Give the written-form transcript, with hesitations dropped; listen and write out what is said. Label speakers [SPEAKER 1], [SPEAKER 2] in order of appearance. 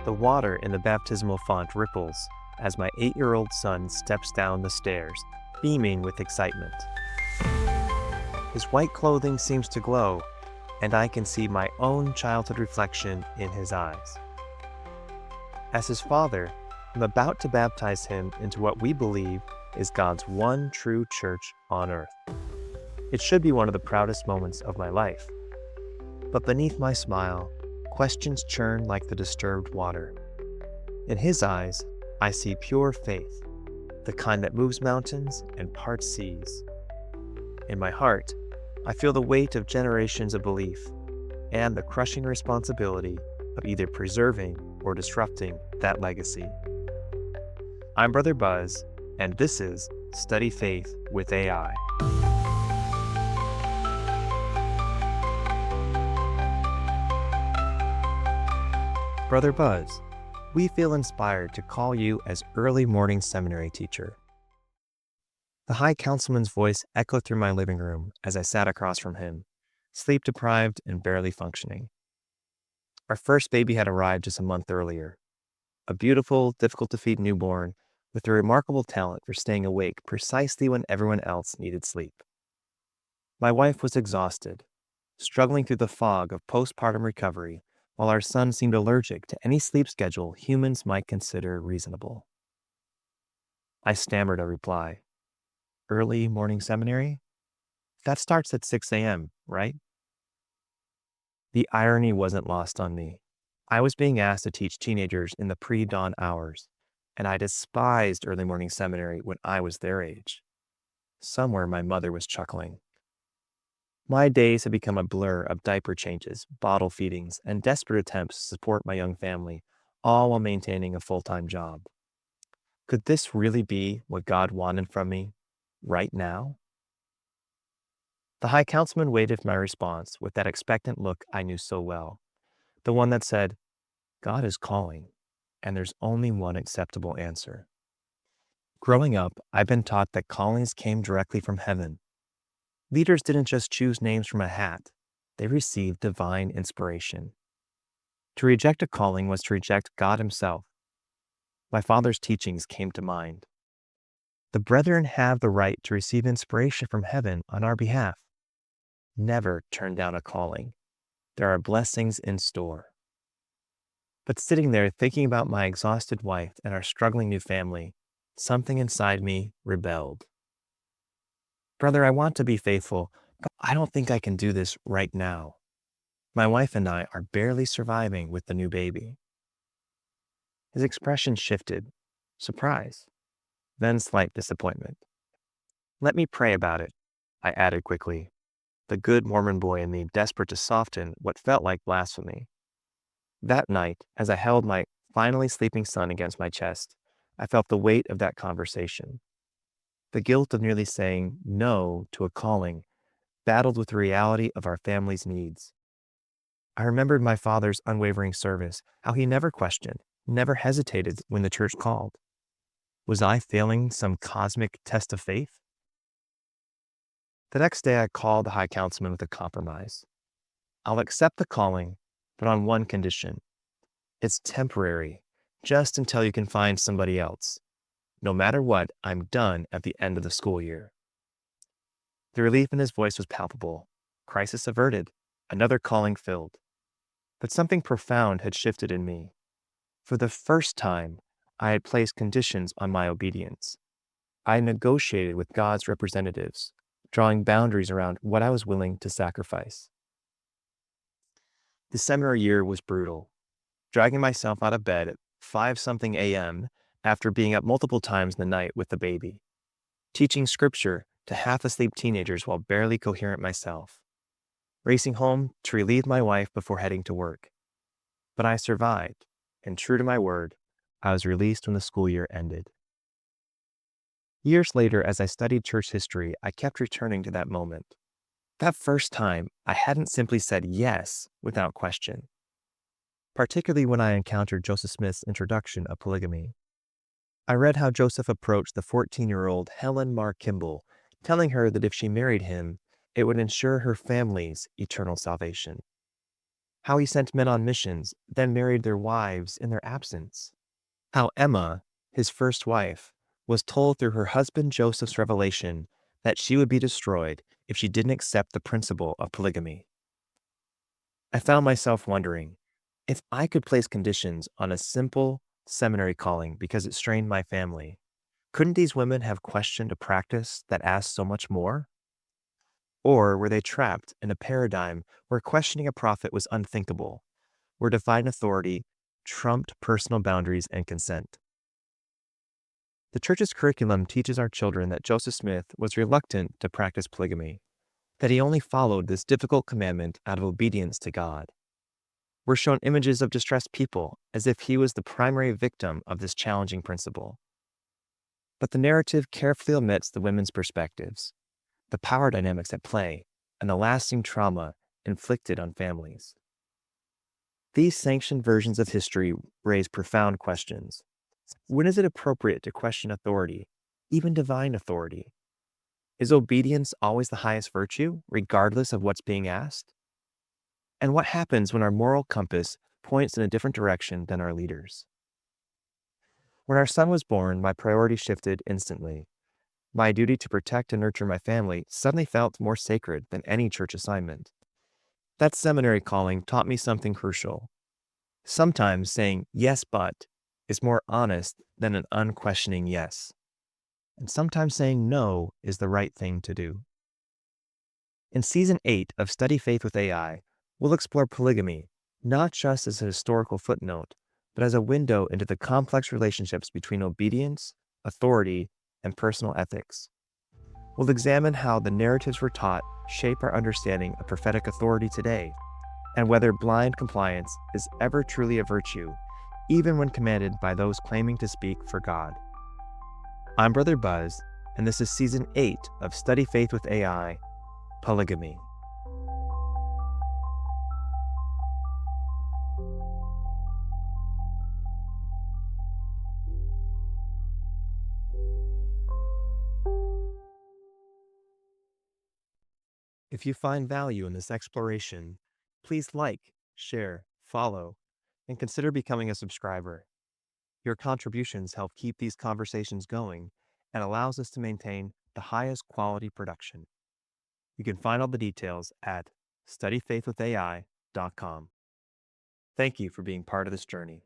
[SPEAKER 1] The water in the baptismal font ripples as my 8-year-old son steps down the stairs, beaming with excitement. His white clothing seems to glow, and I can see my own childhood reflection in his eyes. As his father, I'm about to baptize him into what we believe is God's one true church on earth. It should be one of the proudest moments of my life. But beneath my smile, questions churn like the disturbed water. In his eyes, I see pure faith, the kind that moves mountains and parts seas. In my heart, I feel the weight of generations of belief and the crushing responsibility of either preserving or disrupting that legacy. I'm Brother Buzz, and this is Study Faith with AI. Brother Buzz, we feel inspired to call you as early morning seminary teacher. The High Councilman's voice echoed through my living room as I sat across from him, sleep-deprived and barely functioning. Our first baby had arrived just a month earlier, a beautiful, difficult-to-feed newborn with a remarkable talent for staying awake precisely when everyone else needed sleep. My wife was exhausted, struggling through the fog of postpartum recovery, while our son seemed allergic to any sleep schedule humans might consider reasonable. I stammered a reply. Early morning seminary? That starts at 6 a.m., right? The irony wasn't lost on me. I was being asked to teach teenagers in the pre-dawn hours, and I despised early morning seminary when I was their age. Somewhere my mother was chuckling. My days had become a blur of diaper changes, bottle feedings, and desperate attempts to support my young family, all while maintaining a full-time job. Could this really be what God wanted from me right now? The High Councilman waited for my response with that expectant look I knew so well, the one that said, God is calling, and there's only one acceptable answer. Growing up, I've been taught that callings came directly from heaven. Leaders didn't just choose names from a hat, they received divine inspiration. To reject a calling was to reject God himself. My father's teachings came to mind. The brethren have the right to receive inspiration from heaven on our behalf. Never turn down a calling. There are blessings in store. But sitting there thinking about my exhausted wife and our struggling new family, something inside me rebelled. Brother, I want to be faithful, but I don't think I can do this right now. My wife and I are barely surviving with the new baby. His expression shifted, surprise, then slight disappointment. Let me pray about it, I added quickly, the good Mormon boy in me desperate to soften what felt like blasphemy. That night, as I held my finally sleeping son against my chest, I felt the weight of that conversation. The guilt of nearly saying no to a calling battled with the reality of our family's needs. I remembered my father's unwavering service, how he never questioned, never hesitated when the church called. Was I failing some cosmic test of faith? The next day I called the High Councilman with a compromise. I'll accept the calling, but on one condition. It's temporary, just until you can find somebody else. No matter what, I'm done at the end of the school year. The relief in his voice was palpable. Crisis averted, another calling filled. But something profound had shifted in me. For the first time, I had placed conditions on my obedience. I negotiated with God's representatives, drawing boundaries around what I was willing to sacrifice. The seminary year was brutal. Dragging myself out of bed at 5-something a.m. after being up multiple times in the night with the baby. Teaching scripture to half-asleep teenagers while barely coherent myself. Racing home to relieve my wife before heading to work. But I survived, and true to my word, I was released when the school year ended. Years later, as I studied church history, I kept returning to that moment. That first time, I hadn't simply said yes without question. Particularly when I encountered Joseph Smith's introduction of polygamy. I read how Joseph approached the 14-year-old Helen Mar Kimball, telling her that if she married him, it would ensure her family's eternal salvation. how he sent men on missions, then married their wives in their absence, how Emma, his first wife, was told through her husband Joseph's revelation that she would be destroyed if she didn't accept the principle of polygamy. I found myself wondering, if I could place conditions on a simple seminary calling because it strained my family, couldn't these women have questioned a practice that asked so much more? Or were they trapped in a paradigm where questioning a prophet was unthinkable, where divine authority trumped personal boundaries and consent? The church's curriculum teaches our children that Joseph Smith was reluctant to practice polygamy, that he only followed this difficult commandment out of obedience to God. We're shown images of distressed people as if he was the primary victim of this challenging principle. But the narrative carefully omits the women's perspectives, the power dynamics at play, and the lasting trauma inflicted on families. These sanctioned versions of history raise profound questions. When is it appropriate to question authority, even divine authority? Is obedience always the highest virtue, regardless of what's being asked? And what happens when our moral compass points in a different direction than our leaders? When our son was born, my priority shifted instantly. My duty to protect and nurture my family suddenly felt more sacred than any church assignment. That seminary calling taught me something crucial. Sometimes saying yes, but is more honest than an unquestioning yes. And sometimes saying no is the right thing to do. In Season 8 of Study Faith with AI, we'll explore polygamy, not just as a historical footnote, but as a window into the complex relationships between obedience, authority, and personal ethics. We'll examine how the narratives we're taught shape our understanding of prophetic authority today, and whether blind compliance is ever truly a virtue, even when commanded by those claiming to speak for God. I'm Brother Buzz, and this is Season 8 of Study Faith with AI, Polygamy. If you find value in this exploration, please like, share, follow, and consider becoming a subscriber. Your contributions help keep these conversations going and allows us to maintain the highest quality production. You can find all the details at studyfaithwithai.com. Thank you for being part of this journey.